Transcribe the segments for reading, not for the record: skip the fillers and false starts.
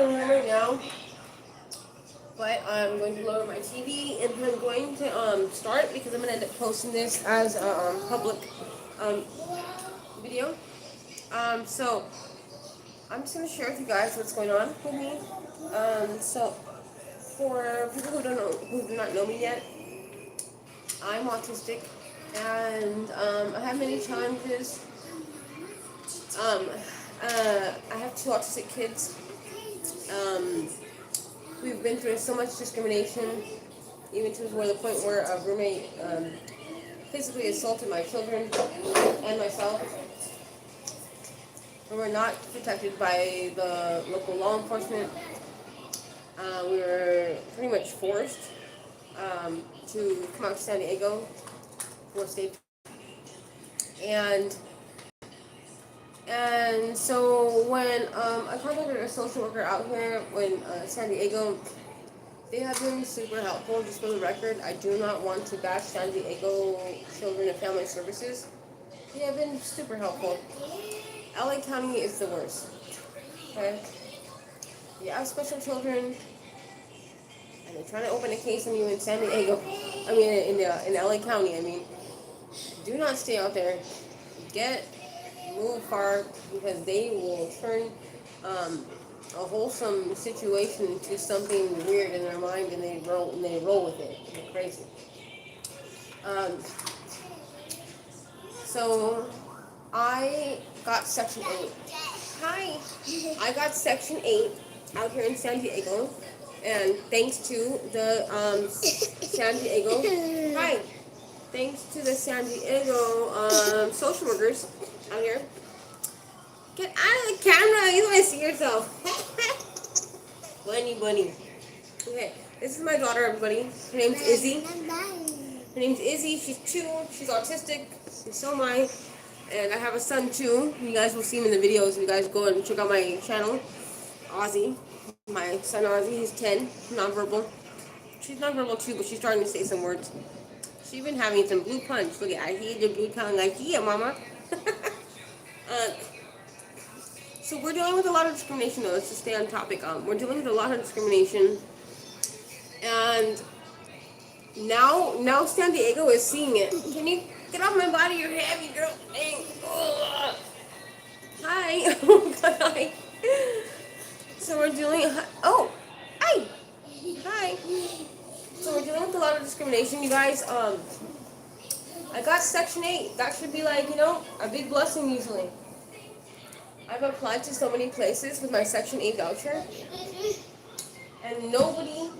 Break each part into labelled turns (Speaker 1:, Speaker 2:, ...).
Speaker 1: living room right now, but I'm going to lower my TV and I'm going to start because I'm going to end up posting this as a public um, video. So I'm just going to share with you guys what's going on with me. So for people who do not know me yet, I'm autistic and I have many challenges. Um, I have two autistic kids. We've been through so much discrimination, even to the point where a roommate physically assaulted my children and myself. We were not protected by the local law enforcement. We were pretty much forced to come out to San Diego for state. And so when I contacted a social worker out here in San Diego, they have been super helpful. Just for the record, I do not want to bash San Diego Children and Family Services. They have been super helpful. LA County is the worst. Okay? You have special children, and they're trying to open a case on you in San Diego. I mean, in LA County. I mean, do not stay out there. Move far, because they will turn a wholesome situation into something weird in their mind, and they roll with it. They're crazy. So I got Section 8. Hi. I got Section 8 out here in San Diego, and thanks to the San Diego. Hi. Thanks to the San Diego social workers out here. Get out of the camera! You want to see yourself. Bunny. Okay, this is my daughter, everybody. Her name's Izzy. Her name's Izzy. She's 2. She's autistic. And so am I. And I have a son too. You guys will see him in the videos. You guys go and check out my channel. Ozzy. My son Ozzy. He's 10. Nonverbal. She's nonverbal too, but she's starting to say some words. She's been having some blue punch. Look at, I hear the blue tongue. I hear, mama. So we're dealing with a lot of discrimination, though. Let's just stay on topic. We're dealing with a lot of discrimination, and now San Diego is seeing it. Can you get off my body? You're heavy, girl. Dang. Ugh. Hi. Oh God, hi. So we're dealing. Oh, hi. Hi. So we're dealing with a lot of discrimination, you guys. I got Section 8. That should be like, a big blessing usually. I've applied to so many places with my Section 8 voucher, and nobody,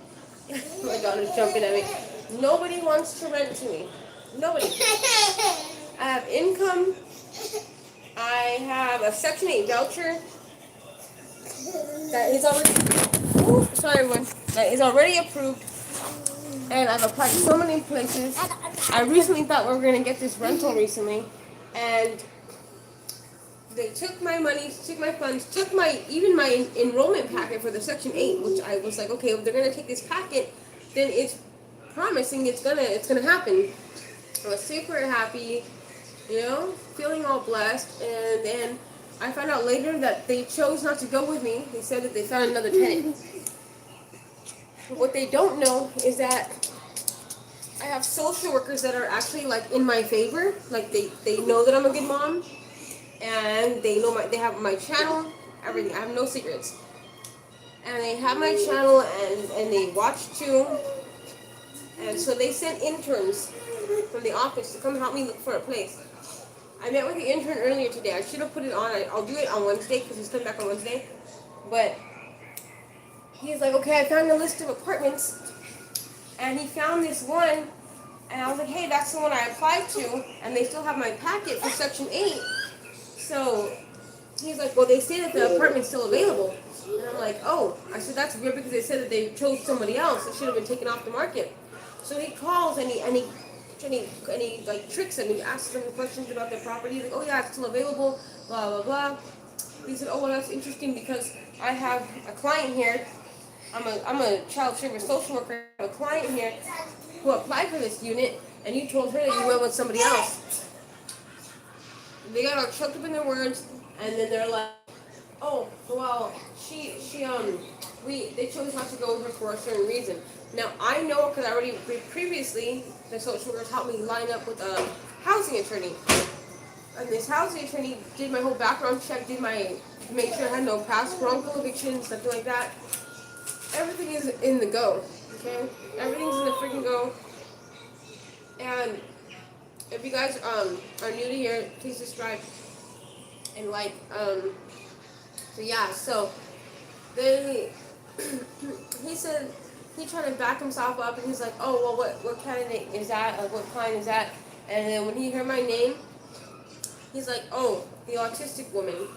Speaker 1: my daughter's jumping at me, nobody wants to rent to me. Nobody. I have income, I have a Section 8 voucher that is already approved, and I've applied to so many places. I recently thought we were going to get this rental recently, and they took my money, took my funds, took even my enrollment packet for the Section 8, which I was like, okay, if they're gonna take this packet, then it's promising it's gonna happen. I was super happy, feeling all blessed, and then I found out later that they chose not to go with me. They said that they found another tenant. What they don't know is that I have social workers that are actually like in my favor, like they know that I'm a good mom. And they have my channel, everything. I have no secrets. And they have my channel, and they watch too. And so they sent interns from the office to come help me look for a place. I met with the intern earlier today. I should have put it on. I'll do it on Wednesday because he's coming back on Wednesday. But he's like, okay, I found a list of apartments. And he found this one. And I was like, hey, that's the one I applied to. And they still have my packet for Section 8. So he's like, well, they say that the apartment's still available. And I'm like, oh. I said, that's weird because they said that they chose somebody else. It should have been taken off the market. So he calls and he like tricks them. He asks them questions about their property. He's like, oh yeah, it's still available, blah, blah, blah. He said, oh, well, that's interesting because I have a client here. I'm a child service social worker. I have a client here who applied for this unit, and you told her that you went with somebody else. They got all choked up in their words, and then they're like, oh, well, they chose not to go with her for a certain reason. Now, I know because I already, previously, the social workers helped me line up with a housing attorney. And this housing attorney did my whole background check, made sure I had no past wrongful evictions, nothing like that. Everything is in the go, okay? Everything's in the freaking go. And if you guys are new to here, please subscribe and like. So yeah, so they he said he tried to back himself up, and he's like, oh well, what candidate is that? Like, what client is that? And then when he heard my name, he's like, oh, the autistic woman.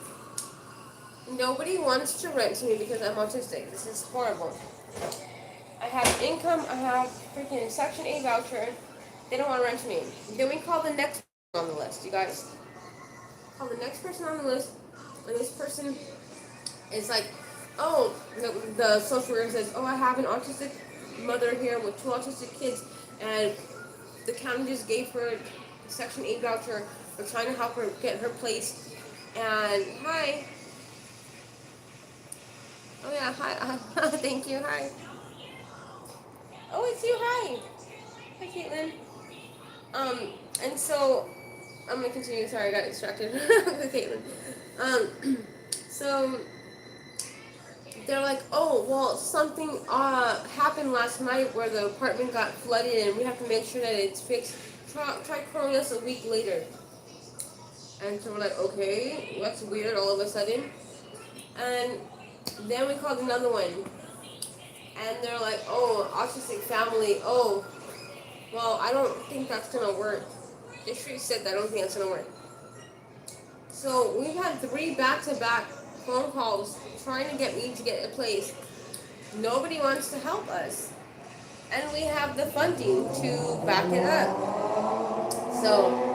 Speaker 1: Nobody wants to rent to me because I'm autistic. This is horrible. I have income. I have freaking Section 8 voucher. They don't want to rent to me. Then we call the next person on the list, you guys. Call the next person on the list, and this person is like, oh, the social worker says, oh, I have an autistic mother here with 2 autistic kids, and the county just gave her a Section 8 voucher. We're trying to help her get her place. And hi. Oh yeah, hi. Thank you. Hi. Oh, it's you. Hi. Hi, Caitlin. And so I'm gonna continue. Sorry, I got distracted with Caitlin. So they're like, oh, well, something happened last night where the apartment got flooded, and we have to make sure that it's fixed. Try calling us a week later. And so we're like, okay, that's weird all of a sudden. And then we called another one, and they're like, oh, autistic family. Oh, well, I don't think that's gonna work. They straight said that I don't think that's gonna work. So we've had 3 back-to-back phone calls trying to get me to get a place. Nobody wants to help us, and we have the funding to back it up. So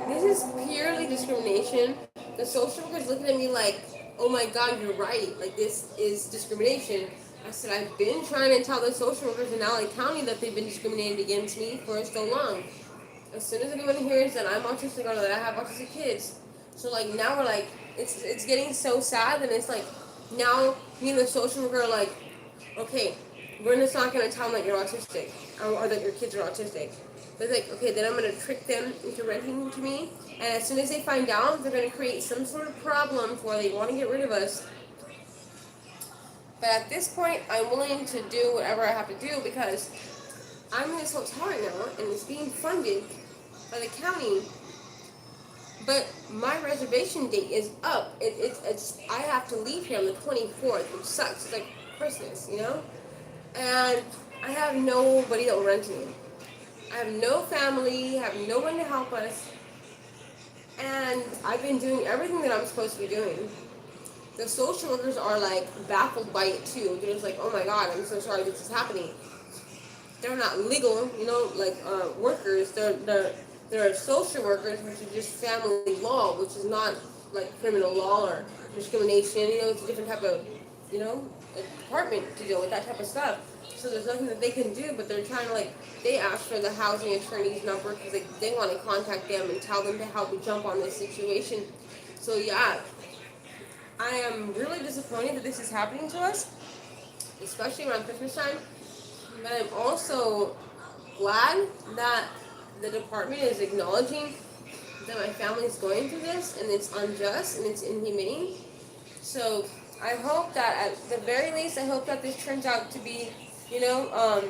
Speaker 1: this is purely discrimination. The social worker's looking at me like, oh my God, you're right. Like, this is discrimination. I said, I've been trying to tell the social workers in LA County that they've been discriminated against me for so long. As soon as anyone hears that I'm autistic or that I have autistic kids, so like now we're like, it's getting so sad, and it's like now me and the social worker are like, okay, we're just not gonna tell them that you're autistic or that your kids are autistic. But it's like, okay, then I'm gonna trick them into renting to me, and as soon as they find out, they're gonna create some sort of problem where they want to get rid of us. But at this point, I'm willing to do whatever I have to do because I'm in this hotel right now, and it's being funded by the county. But my reservation date is up. I have to leave here on the 24th, which sucks. It's like Christmas, you know? And I have nobody that will rent to me. I have no family, I have no one to help us. And I've been doing everything that I'm supposed to be doing. The social workers are like baffled by it too. They're just like, oh my God, I'm so sorry this is happening. They're not legal, you know, like workers. They're social workers, which is just family law, which is not like criminal law or discrimination. You know, it's a different type of, you know, a department to deal with that type of stuff. So there's nothing that they can do, but they're trying to they ask for the housing attorney's number because they want to contact them and tell them to help jump on this situation. So yeah, I am really disappointed that this is happening to us, especially around Christmas time. But I'm also glad that the department is acknowledging that my family is going through this, and it's unjust and it's inhumane. So I hope that at the very least, I hope that this turns out to be, you know,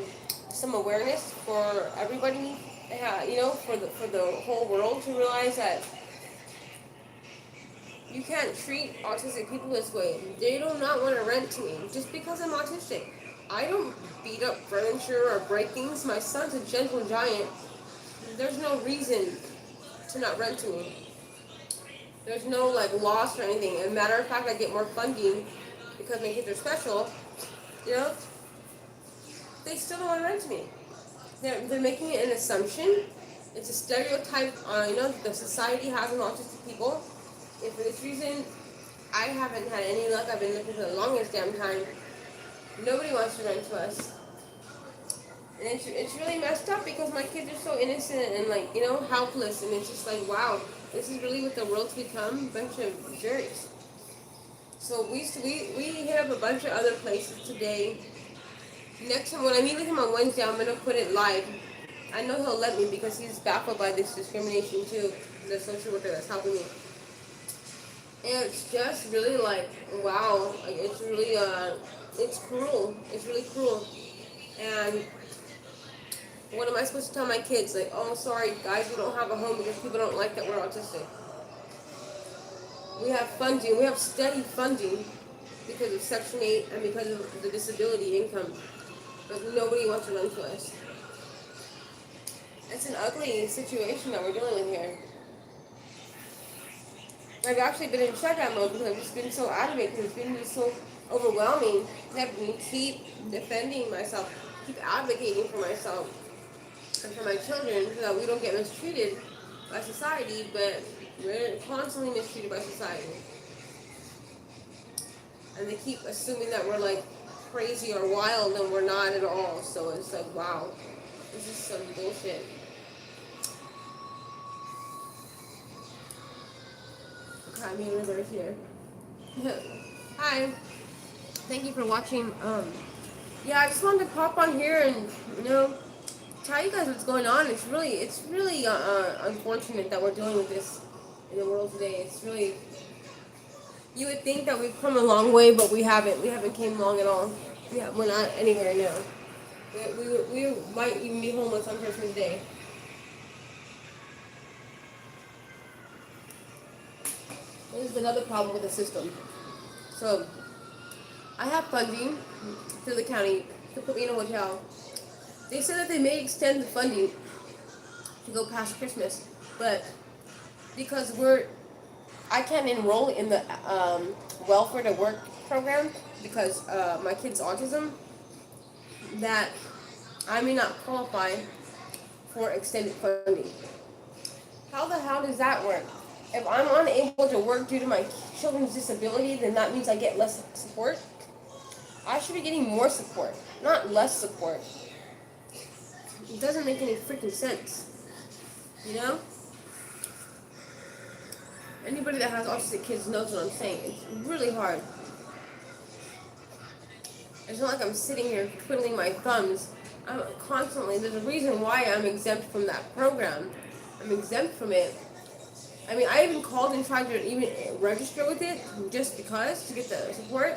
Speaker 1: some awareness for everybody, you know, for the whole world to realize that you can't treat autistic people this way. They do not want to rent to me just because I'm autistic. I don't beat up furniture or break things. My son's a gentle giant. There's no reason to not rent to me. There's no loss or anything. As a matter of fact, I get more funding because my kids are special. You know, they still don't want to rent to me. They're making it an assumption. It's a stereotype. You know, the society has on autistic people. And for this reason, I haven't had any luck. I've been looking for the longest damn time. Nobody wants to rent to us. And it's really messed up because my kids are so innocent and you know, helpless. And it's just like, wow, this is really what the world's become, a bunch of jerks. So we hit up a bunch of other places today. Next time when I meet with him on Wednesday, I'm gonna put it live. I know he'll let me because he's baffled by this discrimination too. The social worker that's helping me. And it's just really like, wow, like it's really, it's cruel. It's really cruel. And what am I supposed to tell my kids? Like, oh, sorry, guys, we don't have a home because people don't like that we're autistic. We have funding. We have steady funding because of Section 8 and because of the disability income. But nobody wants to run for us. It's an ugly situation that we're dealing with here. I've actually been in shutdown mode because I've just been so adamant because it's been just so overwhelming. Having to keep defending myself, keep advocating for myself and for my children so that we don't get mistreated by society, but we're constantly mistreated by society. And they keep assuming that we're like crazy or wild and we're not at all. So it's like, wow, this is some bullshit. Okay, I'm right here. Hi. Thank you for watching. Yeah, I just wanted to pop on here and tell you guys what's going on. It's really unfortunate that we're dealing with this in the world today. It's really, you would think that we've come a long way, but we haven't. We haven't came long at all. Yeah, we're not anywhere now. We might even be homeless on Christmas Day. This is another problem with the system. So, I have funding through the county to put me in a hotel. They said that they may extend the funding to go past Christmas, but because I can't enroll in the welfare to work program because my kid's autism, that I may not qualify for extended funding. How the hell does that work? If I'm unable to work due to my children's disability, then that means I get less support. I should be getting more support, not less support. It doesn't make any freaking sense. You know? Anybody that has autistic kids knows what I'm saying. It's really hard. It's not like I'm sitting here twiddling my thumbs. I'm constantly, there's a reason why I'm exempt from that program. I'm exempt from it. I mean, I even called and tried to even register with it just because to get the support,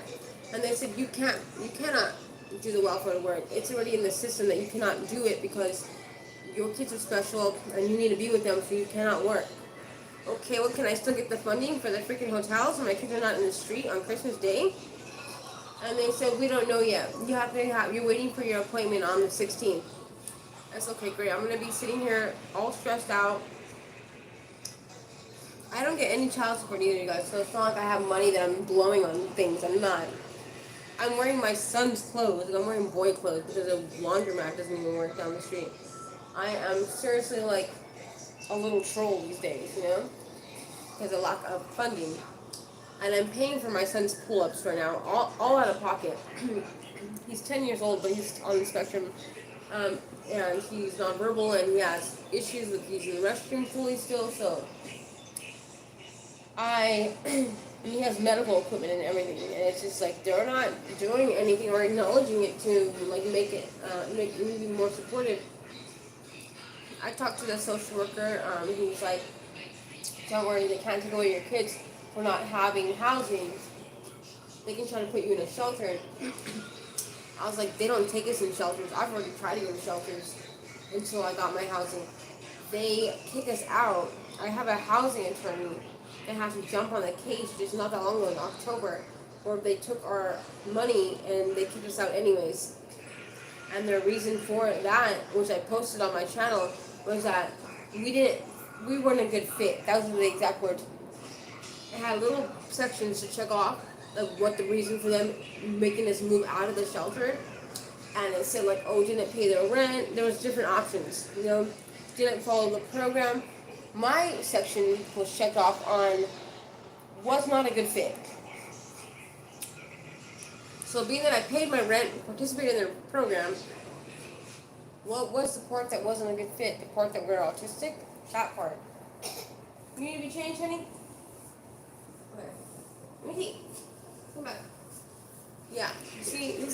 Speaker 1: and they said you cannot do the welfare work. It's already in the system that you cannot do it because your kids are special and you need to be with them, so you cannot work. Okay, well, can I still get the funding for the freaking hotels and my kids are not in the street on Christmas Day? And they said we don't know yet. You're waiting for your appointment on the 16th. That's okay, great. I'm gonna be sitting here all stressed out. I don't get any child support either, you guys, so it's not like I have money that I'm blowing on things. I'm not. I'm wearing my son's clothes. I'm wearing boy clothes because a laundromat doesn't even work down the street. I am seriously like a little troll these days, because of lack of funding. And I'm paying for my son's pull-ups right now, all out of pocket. He's 10 years old, but he's on the spectrum. And he's nonverbal and he has issues with using the restroom fully still, so and he has medical equipment and everything, and it's just like they're not doing anything or acknowledging it to like make me be more supportive. I talked to the social worker. He was like, "Don't worry, they can't take away your kids for not having housing. They can try to put you in a shelter." I was like, "They don't take us in shelters. I've already tried to go to shelters until I got my housing. They kick us out. I have a housing attorney that has to jump on the case just not that long ago in October, where they took our money and they kicked us out anyways. And their reason for that, which I posted on my channel, was that we weren't a good fit. That was the exact word. It had little sections to check off of what the reason for them making us move out of the shelter. And it said like, oh, didn't pay their rent. There was different options, didn't follow the program. My section was checked off on was not a good fit. So being that I paid my rent, participated in their program, what was the part that wasn't a good fit? The part that we're autistic? That part. You need to be changed, honey? Okay. Let me see.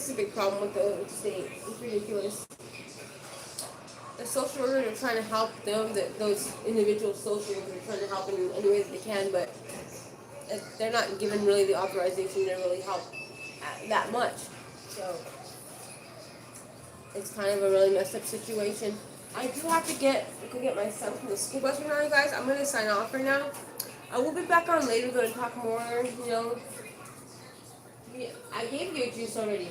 Speaker 1: is a big problem with the state. It's ridiculous. The social workers are trying to help them, those individual social workers are trying to help in any way that they can, but they're not given really the authorization to really help that much. So it's kind of a really messed up situation. I do have to go get my son from the school bus right now, you guys. I'm going to sign off right now. I will be back on later, going to talk more, you know. Yeah, I gave you a juice already.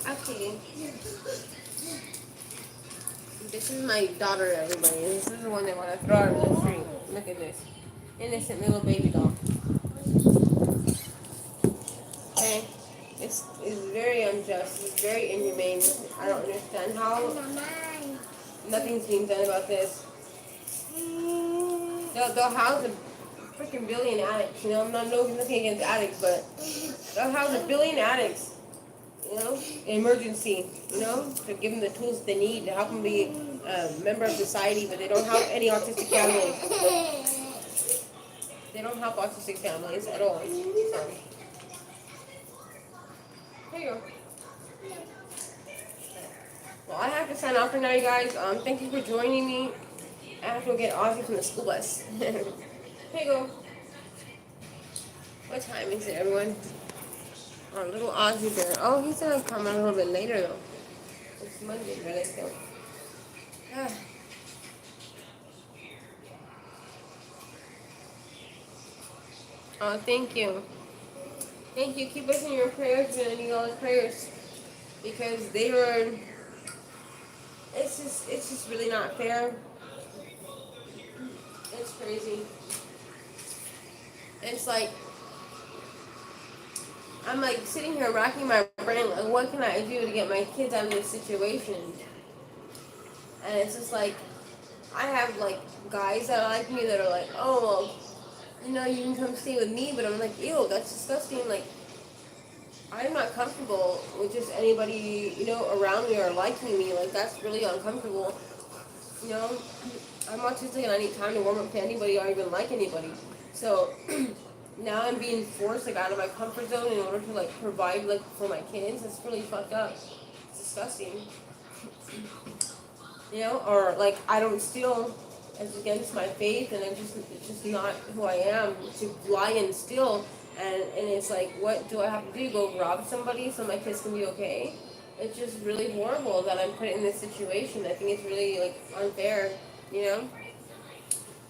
Speaker 1: Actually, this is my daughter, everybody. This is the one they want to throw out of the street. Look at this. Innocent little baby doll. Okay? It's very unjust. It's very inhumane. I don't understand how nothing's being done about this. They'll house a freaking billion addicts. You know, I'm not nothing against addicts, but they'll house a billion addicts. You know, emergency. You know, to give them the tools they need to help them be a member of society, but they don't help any autistic families. They don't help autistic families at all. So. Here you go. Well, I have to sign off for now, you guys. Thank you for joining me. I have to go get Ozzy from the school bus. Here you go. What time is it, everyone? Our little Ozzy bear. Oh, he's gonna come a little bit later, though. It's Monday, really, so. Oh, thank you. Thank you. Keep us in your prayers. We're gonna need all the prayers. Because they were... It's just really not fair. It's crazy. It's like... I'm like sitting here racking my brain, like what can I do to get my kids out of this situation? And it's just like, I have like guys that like me that are like, oh well, you know, you can come stay with me, but I'm like, ew, that's disgusting. Like, I'm not comfortable with just anybody, you know, around me or liking me. Like, that's really uncomfortable. You know, I'm autistic and I need time to warm up to anybody or even like anybody. So now I'm being forced like out of my comfort zone in order to like provide like for my kids. It's really fucked up. It's disgusting. You know, or like I don't steal. It's against my faith, and it's just not who I am to lie and steal. And it's like, what do I have to do? Go rob somebody so my kids can be okay? It's just really horrible that I'm put in this situation. I think it's really like unfair. You know,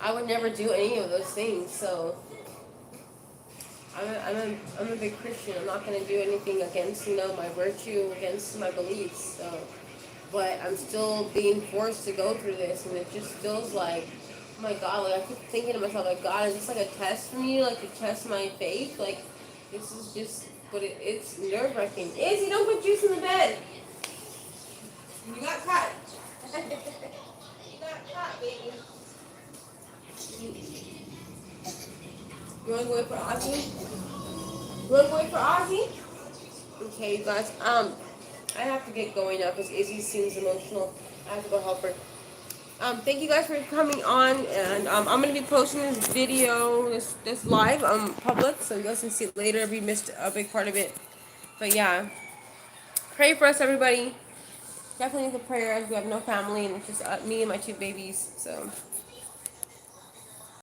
Speaker 1: I would never do any of those things. So I'm a big Christian. I'm not going to do anything against, you know, my virtue, against my beliefs. So, but I'm still being forced to go through this, and it just feels like, oh my God, like I keep thinking to myself, like, God, is this like a test for me, like to test my faith? Like, this is just, but it's nerve-wracking. Izzy, don't put juice in the bed. You got caught. You got caught, baby. You want to go wait for Ozzy? You want to go wait for Ozzy? Okay, you guys. I have to get going now because Izzy seems emotional. I have to go help her. Thank you guys for coming on, and I'm gonna be posting this video, this live, public, so you guys can see it later if you missed a big part of it. But yeah, pray for us, everybody. Definitely need the prayers. We have no family, and it's just me and my two babies. So.